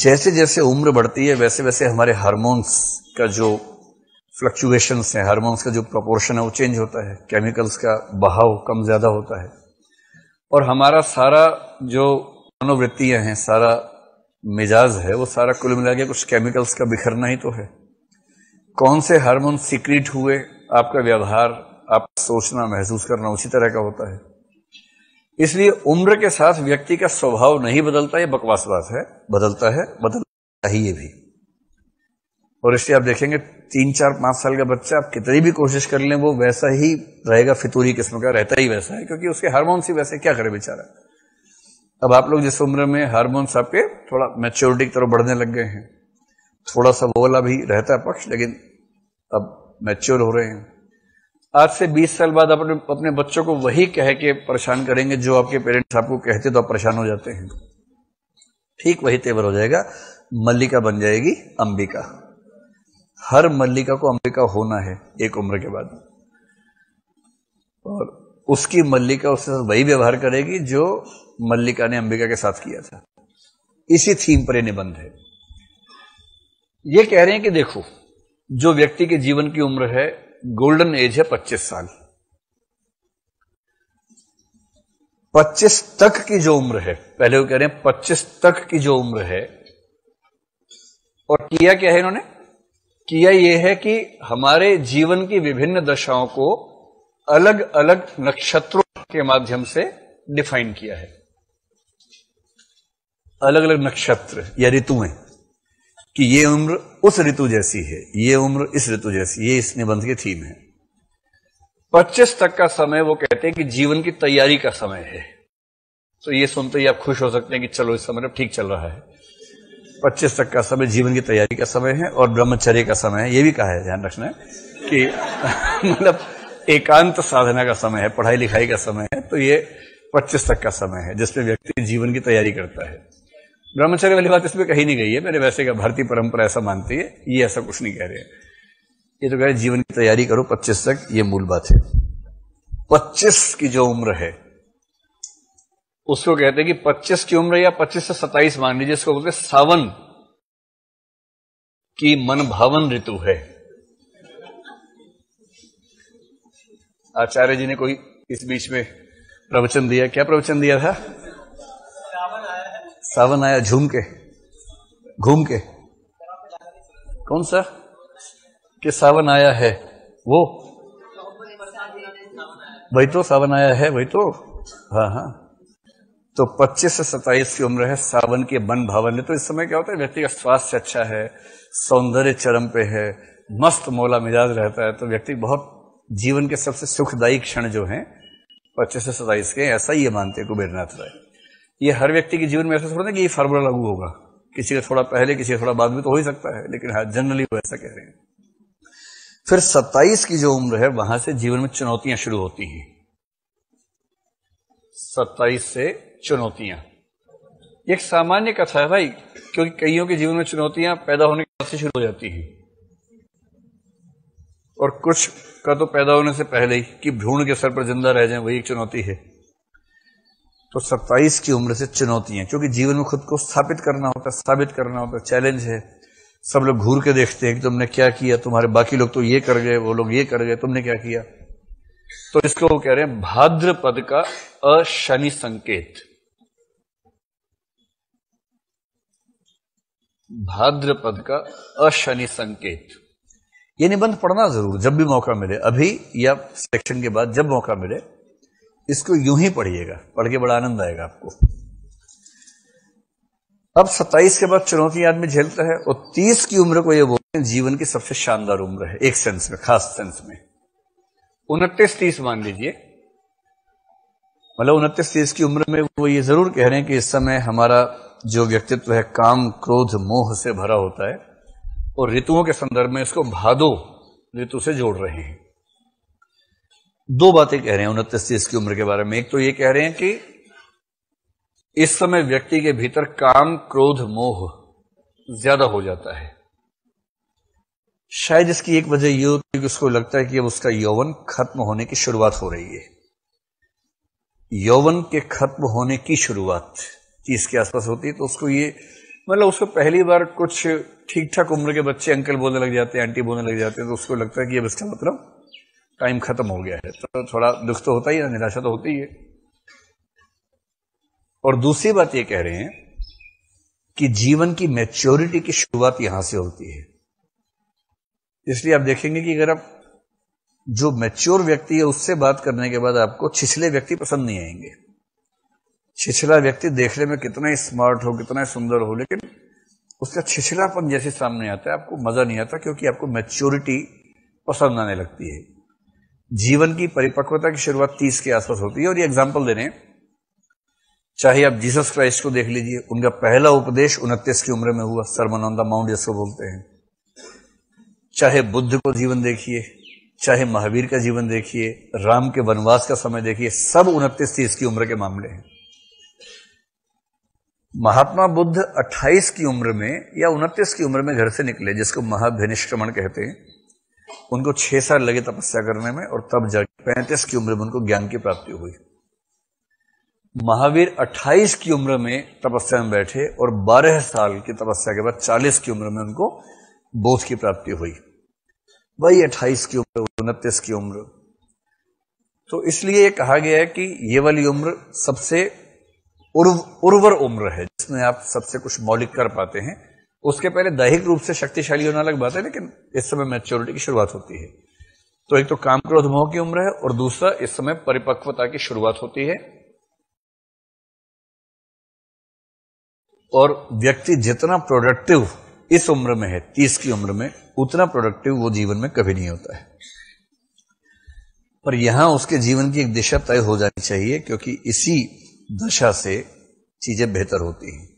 जैसे जैसे उम्र बढ़ती है वैसे वैसे हमारे हार्मोन्स का जो फ्लक्चुएशंस है, हार्मोन्स का जो प्रोपोर्शन है वो चेंज होता है, केमिकल्स का बहाव कम ज्यादा होता है, और हमारा सारा जो मनोवृत्तियां हैं, सारा मिजाज है, वो सारा कुल मिला के कुछ केमिकल्स का बिखरना ही तो है। कौन से हार्मोन सीक्रेट हुए, आपका व्यवहार, आपका सोचना, महसूस करना उसी तरह का होता है। इसलिए उम्र के साथ व्यक्ति का स्वभाव नहीं बदलता, ये बकवास बात है। बदलता है, बदलता ही ये भी। और इसलिए आप देखेंगे 3, 4, 5 साल का बच्चा आप कितनी भी कोशिश कर लें वो वैसा ही रहेगा, फितूरी किस्म का रहता ही वैसा है, क्योंकि उसके हार्मोन्स ही वैसे, क्या करे बेचारा। अब आप लोग जिस उम्र में हार्मोन्स आपके थोड़ा मैच्योरिटी की तरफ बढ़ने लग गए हैं, थोड़ा सा वो वाला भी रहता है पक्ष, लेकिन अब मैच्योर हो रहे हैं। आज से 20 साल बाद अपने बच्चों को वही कह के परेशान करेंगे जो आपके पेरेंट्स आपको कहते तो आप परेशान हो जाते हैं। ठीक वही तेवर हो जाएगा, मल्लिका बन जाएगी अंबिका। हर मल्लिका को अंबिका होना है एक उम्र के बाद, और उसकी मल्लिका उसके साथ वही व्यवहार करेगी जो मल्लिका ने अंबिका के साथ किया था। इसी थीम पर यह निबंध है। ये कह रहे हैं कि देखो, जो व्यक्ति के जीवन की उम्र है, गोल्डन एज है 25 साल। 25 तक की जो उम्र है, पहले वो कह रहे हैं 25 तक की जो उम्र है, और किया क्या है इन्होंने? किया यह है कि हमारे जीवन की विभिन्न दशाओं को अलग अलग नक्षत्रों के माध्यम से डिफाइन किया है। अलग अलग नक्षत्र या ऋतुएं, कि ये उम्र उस ऋतु जैसी है, ये उम्र इस ऋतु जैसी, ये इस निबंध की थीम है। 25 तक का समय वो कहते हैं कि जीवन की तैयारी का समय है। तो ये सुनते ही आप खुश हो सकते हैं कि चलो इस समय ठीक चल रहा है। 25 तक का समय जीवन की तैयारी का समय है और ब्रह्मचर्य का समय है। ये भी कहा है, ध्यान रखना है कि मतलब एकांत साधना का समय है, पढ़ाई लिखाई का समय है। तो ये 25 तक का समय है जिसमें व्यक्ति जीवन की तैयारी करता है। ब्रह्मचर्य वाली बात इसमें कहीं नहीं गई है, मेरे वैसे का भारतीय परंपरा ऐसा मानती है, ये ऐसा कुछ नहीं कह रहे हैं। ये तो कह रहे जीवन की तैयारी करो 25 तक, ये मूल बात है। 25 की जो उम्र है उसको कहते हैं कि 25 की उम्र, या 25 से 27 मान लीजिए, इसको बोलते हैं सावन की मन भावन ऋतु है। आचार्य जी ने कोई इस बीच में प्रवचन दिया, क्या प्रवचन दिया था? सावन आया झूम के, घूम के, कौन सा कि सावन आया है, वो वही तो सावन आया है, वही तो। हाँ हाँ, तो 25 से 27 की उम्र है, सावन के मन भावन। तो इस समय क्या होता है, व्यक्ति का स्वास्थ्य अच्छा है, सौंदर्य चरम पे है, मस्त मौला मिजाज रहता है, तो व्यक्ति बहुत जीवन के सबसे सुखदायी क्षण जो हैं 25 से 27 के, ऐसा ही ये मानते हैं कुबेरनाथ राय। ये हर व्यक्ति के जीवन में ऐसा थोड़ा ना कि ये फार्मूला लागू होगा, किसी का थोड़ा पहले किसी का थोड़ा बाद में तो हो ही सकता है, लेकिन हाँ जनरली वो ऐसा कह रहे हैं। फिर 27 की जो उम्र है, वहां से जीवन में चुनौतियां शुरू होती हैं। 27 से चुनौतियां, एक सामान्य कथा है भाई, क्योंकि कईयों के जीवन में चुनौतियां पैदा होने के बाद से शुरू हो जाती हैं, और कुछ का तो पैदा होने से पहले ही, कि भ्रूण के सर पर जिंदा रह जाए, वही एक चुनौती है। तो 27 की उम्र से चुनौतियां, क्योंकि जीवन में खुद को स्थापित करना होता है, साबित करना होता है, चैलेंज है। सब लोग घूर के देखते हैं कि तुमने क्या किया, तुम्हारे बाकी लोग तो ये कर गए, वो लोग ये कर गए, तुमने क्या किया। तो इसको वो कह रहे हैं भाद्रपद का अशनि संकेत। भाद्रपद का अशनि संकेत। ये निबंध पढ़ना जरूर, जब भी मौका मिले, अभी या सेक्शन के बाद जब मौका मिले, इसको यूं ही पढ़िएगा, पढ़ के बड़ा आनंद आएगा आपको। अब 27 के बाद चुनौती आदमी झेलता है, और 30 की उम्र को ये बोलते हैं जीवन की सबसे शानदार उम्र है, एक सेंस में, खास सेंस में। 29-30 मान लीजिए, मतलब 29-30 की उम्र में वो ये जरूर कह रहे हैं कि इस समय हमारा जो व्यक्तित्व है काम, क्रोध, मोह से भरा होता है, और ऋतुओं के संदर्भ में इसको भादो ऋतु से जोड़ रहे हैं। दो बातें कह रहे हैं 29-30 की उम्र के बारे में। एक तो ये कह रहे हैं कि इस समय व्यक्ति के भीतर काम, क्रोध, मोह ज्यादा हो जाता है। शायद इसकी एक वजह ये होती है कि उसको लगता है कि अब उसका यौवन खत्म होने की शुरुआत हो रही है। यौवन के खत्म होने की शुरुआत 30 के आसपास होती है, तो उसको ये मतलब उसको पहली बार कुछ ठीक ठाक उम्र के बच्चे अंकल बोलने लग जाते हैं, आंटी बोलने लग जाते हैं, तो उसको लगता है कि अब इसका मतलब टाइम खत्म हो गया है, तो थोड़ा दुख तो होता ही है, निराशा तो होती ही है। और दूसरी बात ये कह रहे हैं कि जीवन की मैच्योरिटी की शुरुआत यहां से होती है। इसलिए आप देखेंगे कि अगर आप जो मैच्योर व्यक्ति है उससे बात करने के बाद आपको छिछले व्यक्ति पसंद नहीं आएंगे। छिछला व्यक्ति देखने में कितना ही स्मार्ट हो, कितना ही सुंदर हो, लेकिन उसका छिछलापन जैसे सामने आता है आपको मजा नहीं आता, क्योंकि आपको मैच्योरिटी पसंद आने लगती है। जीवन की परिपक्वता की शुरुआत 30 के आसपास होती है। और ये एग्जाम्पल दे रहे हैं, चाहे आप जीसस क्राइस्ट को देख लीजिए, उनका पहला उपदेश 29 की उम्र में हुआ, सरमन ऑन द माउंट जिसको बोलते हैं। चाहे बुद्ध को जीवन देखिए, चाहे महावीर का जीवन देखिए, राम के वनवास का समय देखिए, सब 29-30 की उम्र के मामले हैं। महात्मा बुद्ध 28 की उम्र में या 29 की उम्र में घर से निकले, जिसको महाभिनिष्क्रमण कहते हैं। उनको 6 साल लगे तपस्या करने में, और तब जाके 35 की उम्र में उनको ज्ञान की प्राप्ति हुई। महावीर 28 की उम्र में तपस्या में बैठे, और 12 साल की तपस्या के बाद 40 की उम्र में उनको बोध की प्राप्ति हुई। वही 28 की उम्र, 29 की उम्र। तो इसलिए ये कहा गया है कि ये वाली उम्र सबसे उर्वर उम्र है, जिसमें आप सबसे कुछ मौलिक कर पाते हैं। उसके पहले दैहिक रूप से शक्तिशाली होना अलग बात है, लेकिन इस समय मैच्योरिटी की शुरुआत होती है। तो एक तो काम क्रोध मोह की उम्र है, और दूसरा इस समय परिपक्वता की शुरुआत होती है। और व्यक्ति जितना प्रोडक्टिव इस उम्र में है, 30 की उम्र में, उतना प्रोडक्टिव वो जीवन में कभी नहीं होता है। पर यहां उसके जीवन की एक दिशा तय हो जानी चाहिए, क्योंकि इसी दशा से चीजें बेहतर होती हैं।